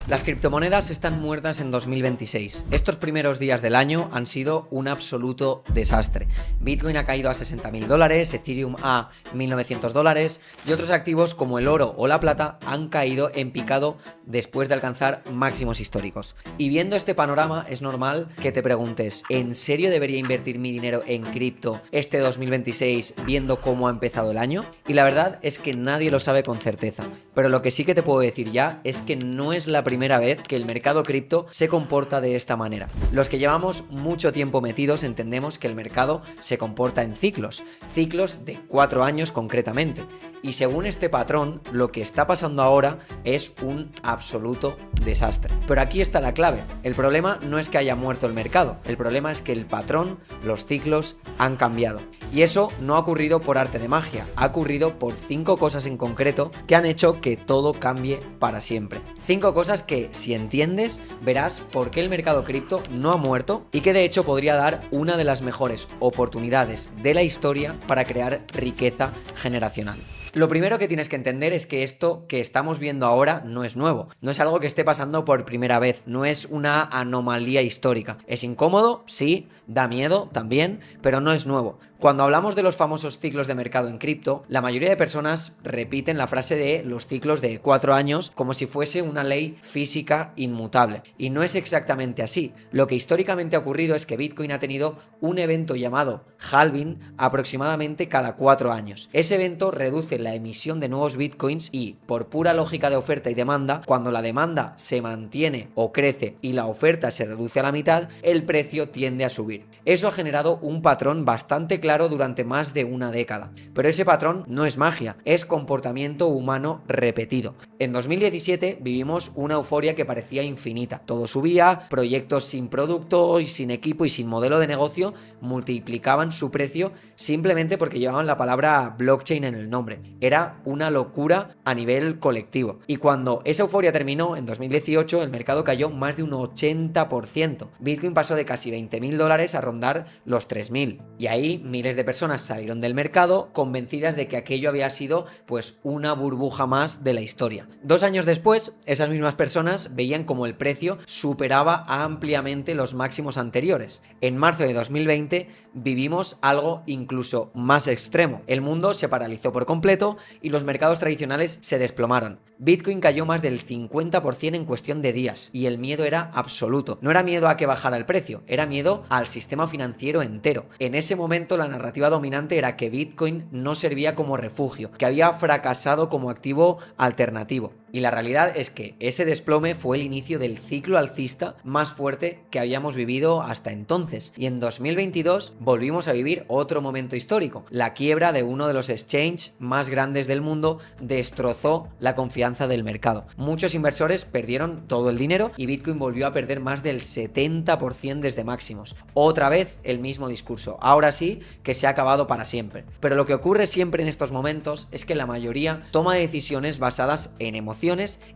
Las criptomonedas están muertas en 2026. Estos primeros días del año han sido un absoluto desastre. Bitcoin ha caído a $60.000, Ethereum a $1.900 y otros activos como el oro o la plata han caído en picado después de alcanzar máximos históricos. Y viendo este panorama es normal que te preguntes, ¿en serio debería invertir mi dinero en cripto este 2026 viendo cómo ha empezado el año? Y la verdad es que nadie lo sabe con certeza, pero lo que sí que te puedo decir ya es que no es la primera vez que el mercado cripto se comporta de esta manera. Los que llevamos mucho tiempo metidos entendemos que el mercado se comporta en ciclos de 4 años concretamente. Y según este patrón, lo que está pasando ahora es un absoluto desastre. Pero aquí está la clave. El problema no es que haya muerto el mercado, el problema es que el patrón, los ciclos, han cambiado. Y eso no ha ocurrido por arte de magia, ha ocurrido por 5 cosas en concreto que han hecho que todo cambie para siempre. 5 cosas que, si entiendes, verás por qué el mercado cripto no ha muerto y que de hecho podría dar una de las mejores oportunidades de la historia para crear riqueza generacional. Lo primero que tienes que entender es que esto que estamos viendo ahora no es nuevo, no es algo que esté pasando por primera vez, no es una anomalía histórica. Es incómodo, sí, da miedo también, pero no es nuevo. Cuando hablamos de los famosos ciclos de mercado en cripto, la mayoría de personas repiten la frase de los ciclos de 4 años como si fuese una ley física inmutable. Y no es exactamente así. Lo que históricamente ha ocurrido es que Bitcoin ha tenido un evento llamado halving aproximadamente cada 4 años. Ese evento reduce la emisión de nuevos Bitcoins y, por pura lógica de oferta y demanda, cuando la demanda se mantiene o crece y la oferta se reduce a la mitad, el precio tiende a subir. Eso ha generado un patrón bastante claro durante más de una década. Pero ese patrón no es magia, es comportamiento humano repetido. En 2017 vivimos una euforia que parecía infinita. Todo subía, proyectos sin producto y sin equipo y sin modelo de negocio multiplicaban su precio simplemente porque llevaban la palabra blockchain en el nombre. Era una locura a nivel colectivo. Y cuando esa euforia terminó en 2018, el mercado cayó más de un 80%. Bitcoin pasó de casi $20.000 a rondar los 3.000. Y ahí miles de personas salieron del mercado convencidas de que aquello había sido pues una burbuja más de la historia. 2 años después, esas mismas personas veían como el precio superaba ampliamente los máximos anteriores. En marzo de 2020 vivimos algo incluso más extremo. El mundo se paralizó por completo y los mercados tradicionales se desplomaron. Bitcoin cayó más del 50% en cuestión de días y el miedo era absoluto. No era miedo a que bajara el precio, era miedo al sistema financiero entero. En ese momento la narrativa dominante era que Bitcoin no servía como refugio, que había fracasado como activo alternativo. Y la realidad es que ese desplome fue el inicio del ciclo alcista más fuerte que habíamos vivido hasta entonces. Y en 2022 volvimos a vivir otro momento histórico. La quiebra de uno de los exchanges más grandes del mundo destrozó la confianza del mercado. Muchos inversores perdieron todo el dinero y Bitcoin volvió a perder más del 70% desde máximos. Otra vez el mismo discurso. Ahora sí que se ha acabado para siempre. Pero lo que ocurre siempre en estos momentos es que la mayoría toma decisiones basadas en emociones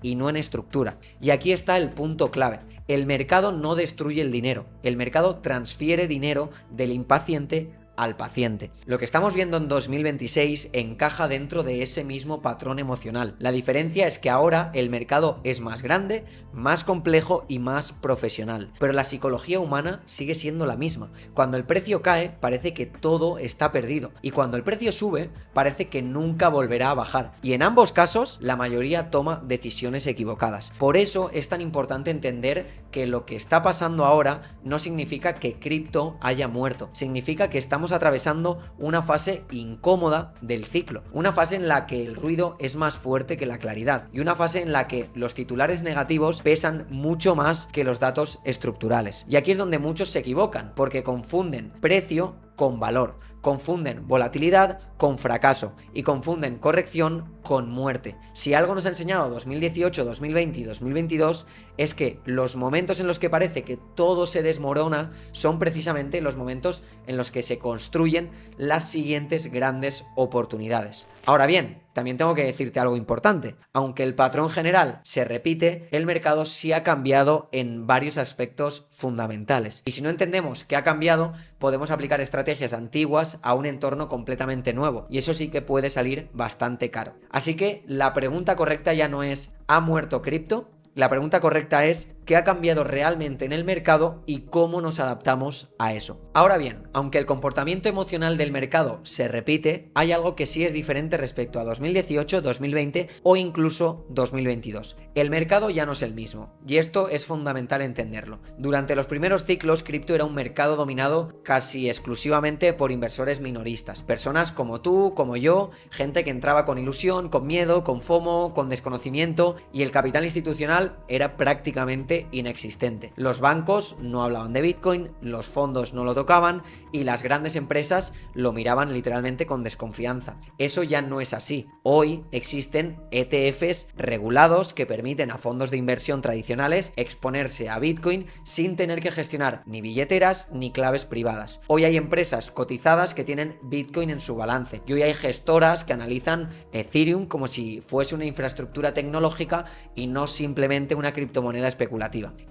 y no en estructura. Y aquí está el punto clave. El mercado no destruye el dinero. El mercado transfiere dinero del impaciente al paciente. Lo que estamos viendo en 2026 encaja dentro de ese mismo patrón emocional. La diferencia es que ahora el mercado es más grande, más complejo y más profesional. Pero la psicología humana sigue siendo la misma. Cuando el precio cae, parece que todo está perdido. Y cuando el precio sube, parece que nunca volverá a bajar. Y en ambos casos, la mayoría toma decisiones equivocadas. Por eso es tan importante entender que lo que está pasando ahora no significa que cripto haya muerto. Significa que estamos atravesando una fase incómoda del ciclo, una fase en la que el ruido es más fuerte que la claridad y una fase en la que los titulares negativos pesan mucho más que los datos estructurales. Y aquí es donde muchos se equivocan, porque confunden precio con valor, confunden volatilidad con fracaso y confunden corrección con muerte. Si algo nos ha enseñado 2018, 2020 y 2022 es que los momentos en los que parece que todo se desmorona son precisamente los momentos en los que se construyen las siguientes grandes oportunidades. Ahora bien, también tengo que decirte algo importante. Aunque el patrón general se repite, el mercado sí ha cambiado en varios aspectos fundamentales. Y si no entendemos qué ha cambiado, podemos aplicar estrategias antiguas a un entorno completamente nuevo. Y eso sí que puede salir bastante caro. Así que la pregunta correcta ya no es ¿ha muerto cripto? La pregunta correcta es ¿qué ha cambiado realmente en el mercado y cómo nos adaptamos a eso? Ahora bien, aunque el comportamiento emocional del mercado se repite, hay algo que sí es diferente respecto a 2018, 2020 o incluso 2022. El mercado ya no es el mismo, y esto es fundamental entenderlo. Durante los primeros ciclos, cripto era un mercado dominado casi exclusivamente por inversores minoristas, personas como tú, como yo, gente que entraba con ilusión, con miedo, con FOMO, con desconocimiento, y el capital institucional era prácticamente inexistente. Los bancos no hablaban de Bitcoin, los fondos no lo tocaban y las grandes empresas lo miraban literalmente con desconfianza. Eso ya no es así. Hoy existen ETFs regulados que permiten a fondos de inversión tradicionales exponerse a Bitcoin sin tener que gestionar ni billeteras ni claves privadas. Hoy hay empresas cotizadas que tienen Bitcoin en su balance y hoy hay gestoras que analizan Ethereum como si fuese una infraestructura tecnológica y no simplemente una criptomoneda especulativa.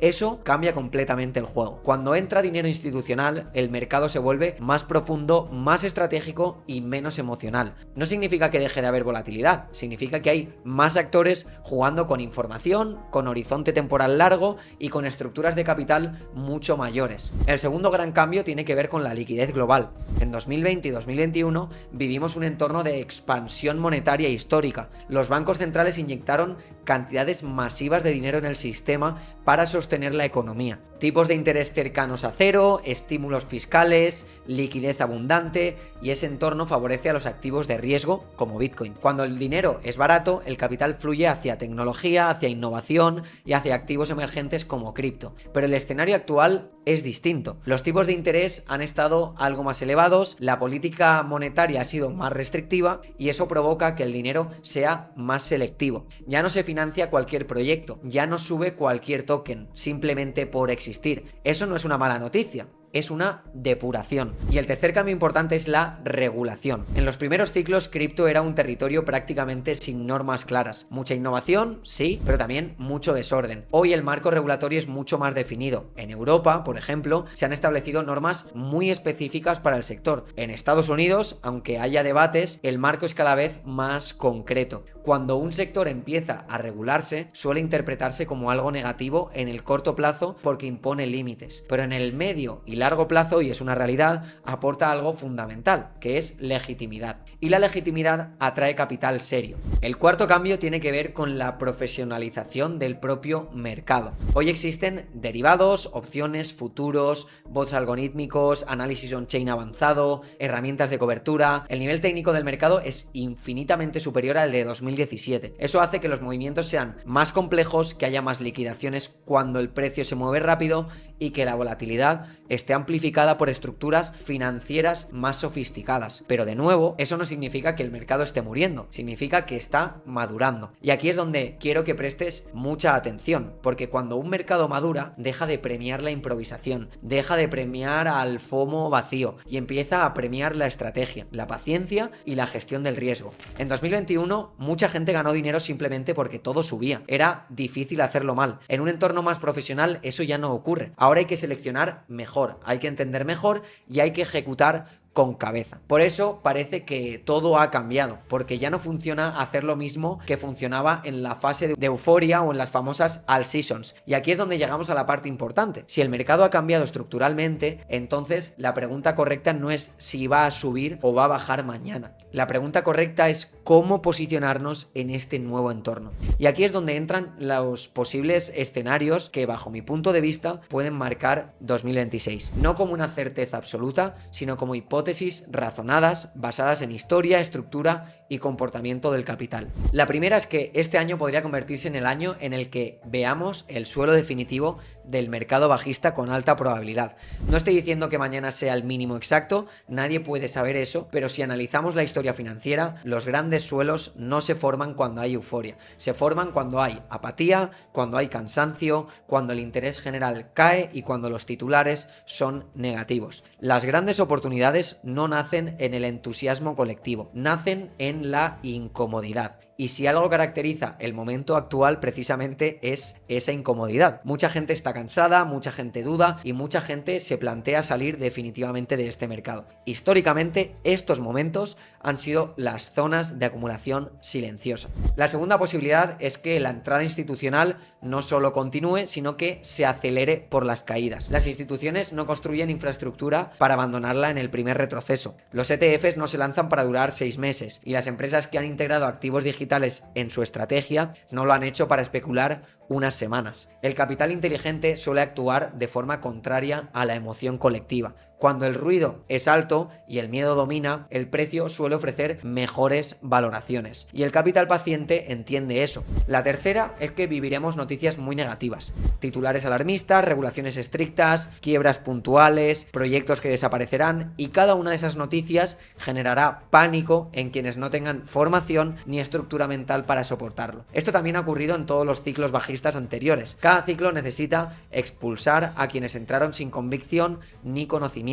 Eso cambia completamente el juego. Cuando entra dinero institucional, el mercado se vuelve más profundo, más estratégico y menos emocional. No significa que deje de haber volatilidad, significa que hay más actores jugando con información, con horizonte temporal largo y con estructuras de capital mucho mayores. El segundo gran cambio tiene que ver con la liquidez global. En 2020 y 2021 vivimos un entorno de expansión monetaria histórica. Los bancos centrales inyectaron cantidades masivas de dinero en el sistema para sostener la economía. Tipos de interés cercanos a cero, estímulos fiscales, liquidez abundante, y ese entorno favorece a los activos de riesgo como Bitcoin. Cuando el dinero es barato, el capital fluye hacia tecnología, hacia innovación y hacia activos emergentes como cripto. Pero el escenario actual es distinto. Los tipos de interés han estado algo más elevados, la política monetaria ha sido más restrictiva y eso provoca que el dinero sea más selectivo. Ya no se financia cualquier proyecto, ya no sube cualquier token, simplemente por existir. Eso no es una mala noticia. Es una depuración. Y el tercer cambio importante es la regulación. En los primeros ciclos, cripto era un territorio prácticamente sin normas claras. Mucha innovación, sí, pero también mucho desorden. Hoy el marco regulatorio es mucho más definido. En Europa, por ejemplo, se han establecido normas muy específicas para el sector. En Estados Unidos, aunque haya debates, el marco es cada vez más concreto. Cuando un sector empieza a regularse, suele interpretarse como algo negativo en el corto plazo porque impone límites. Pero en el medio y largo plazo, y es una realidad, aporta algo fundamental, que es legitimidad. Y la legitimidad atrae capital serio. El cuarto cambio tiene que ver con la profesionalización del propio mercado. Hoy existen derivados, opciones, futuros, bots algorítmicos, análisis on-chain avanzado, herramientas de cobertura. El nivel técnico del mercado es infinitamente superior al de 2017. Eso hace que los movimientos sean más complejos, que haya más liquidaciones cuando el precio se mueve rápido y que la volatilidad esté amplificada por estructuras financieras más sofisticadas. Pero de nuevo, eso no significa que el mercado esté muriendo, significa que está madurando. Y aquí es donde quiero que prestes mucha atención, porque cuando un mercado madura, deja de premiar la improvisación, deja de premiar al FOMO vacío y empieza a premiar la estrategia, la paciencia y la gestión del riesgo. En 2021, mucha gente ganó dinero simplemente porque todo subía. Era difícil hacerlo mal. En un entorno más profesional, eso ya no ocurre. Ahora hay que seleccionar mejor, hay que entender mejor y hay que ejecutar con cabeza. Por eso parece que todo ha cambiado, porque ya no funciona hacer lo mismo que funcionaba en la fase de euforia o en las famosas all seasons. Y aquí es donde llegamos a la parte importante. Si el mercado ha cambiado estructuralmente, entonces la pregunta correcta no es si va a subir o va a bajar mañana. La pregunta correcta es cómo posicionarnos en este nuevo entorno. Y aquí es donde entran los posibles escenarios que, bajo mi punto de vista, pueden marcar 2026. No como una certeza absoluta, sino como hipótesis razonadas, basadas en historia, estructura y comportamiento del capital. La primera es que este año podría convertirse en el año en el que veamos el suelo definitivo del mercado bajista con alta probabilidad. No estoy diciendo que mañana sea el mínimo exacto, nadie puede saber eso, pero si analizamos la historia financiera, los grandes suelos no se forman cuando hay euforia, se forman cuando hay apatía, cuando hay cansancio, cuando el interés general cae y cuando los titulares son negativos. Las grandes oportunidades no nacen en el entusiasmo colectivo, nacen en la incomodidad. Y si algo caracteriza el momento actual, precisamente es esa incomodidad. Mucha gente está cansada, mucha gente duda y mucha gente se plantea salir definitivamente de este mercado. Históricamente, estos momentos han sido las zonas de acumulación silenciosa. La segunda posibilidad es que la entrada institucional no solo continúe, sino que se acelere por las caídas. Las instituciones no construyen infraestructura para abandonarla en el primer retroceso. Los ETFs no se lanzan para durar 6 meses y las empresas que han integrado activos digitales en su estrategia no lo han hecho para especular unas semanas. El capital inteligente suele actuar de forma contraria a la emoción colectiva. Cuando el ruido es alto y el miedo domina, el precio suele ofrecer mejores valoraciones. Y el capital paciente entiende eso. La tercera es que viviremos noticias muy negativas. Titulares alarmistas, regulaciones estrictas, quiebras puntuales, proyectos que desaparecerán, y cada una de esas noticias generará pánico en quienes no tengan formación ni estructura mental para soportarlo. Esto también ha ocurrido en todos los ciclos bajistas anteriores. Cada ciclo necesita expulsar a quienes entraron sin convicción ni conocimiento.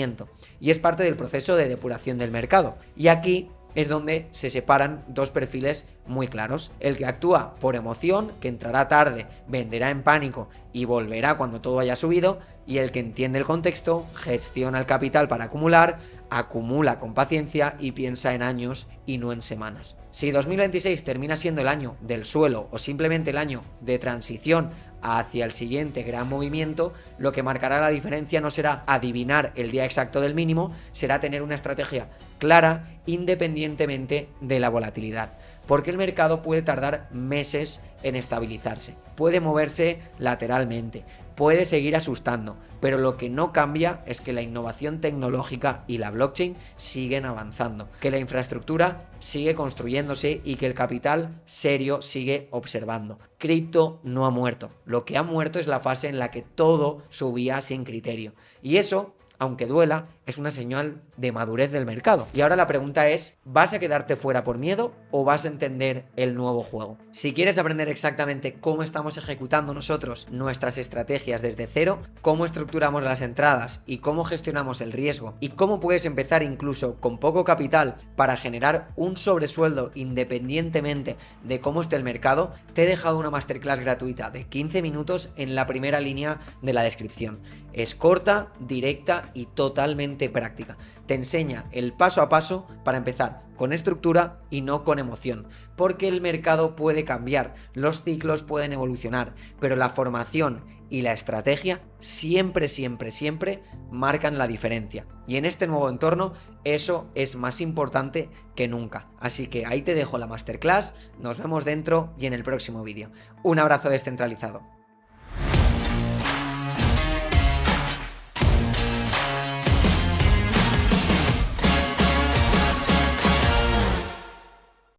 Y es parte del proceso de depuración del mercado. Y aquí es donde se separan dos perfiles muy claros. El que actúa por emoción, que entrará tarde, venderá en pánico y volverá cuando todo haya subido, y el que entiende el contexto, gestiona el capital para acumular, acumula con paciencia y piensa en años y no en semanas. Si 2026 termina siendo el año del suelo o simplemente el año de transición hacia el siguiente gran movimiento, lo que marcará la diferencia no será adivinar el día exacto del mínimo, será tener una estrategia clara independientemente de la volatilidad. Porque el mercado puede tardar meses en estabilizarse, puede moverse lateralmente, puede seguir asustando, pero lo que no cambia es que la innovación tecnológica y la blockchain siguen avanzando, que la infraestructura sigue construyéndose y que el capital serio sigue observando. Cripto no ha muerto, lo que ha muerto es la fase en la que todo subía sin criterio. Y eso, aunque duela, es una señal de madurez del mercado. Y ahora la pregunta es, ¿vas a quedarte fuera por miedo o vas a entender el nuevo juego? Si quieres aprender exactamente cómo estamos ejecutando nosotros nuestras estrategias desde cero, cómo estructuramos las entradas y cómo gestionamos el riesgo, y cómo puedes empezar incluso con poco capital para generar un sobresueldo independientemente de cómo esté el mercado, te he dejado una masterclass gratuita de 15 minutos en la primera línea de la descripción. Es corta, directa y totalmente práctica. Te enseña el paso a paso para empezar con estructura y no con emoción, porque el mercado puede cambiar, los ciclos pueden evolucionar, pero la formación y la estrategia siempre marcan la diferencia. Y en este nuevo entorno eso es más importante que nunca. Así que ahí te dejo la masterclass, nos vemos dentro y en el próximo vídeo. Un abrazo descentralizado.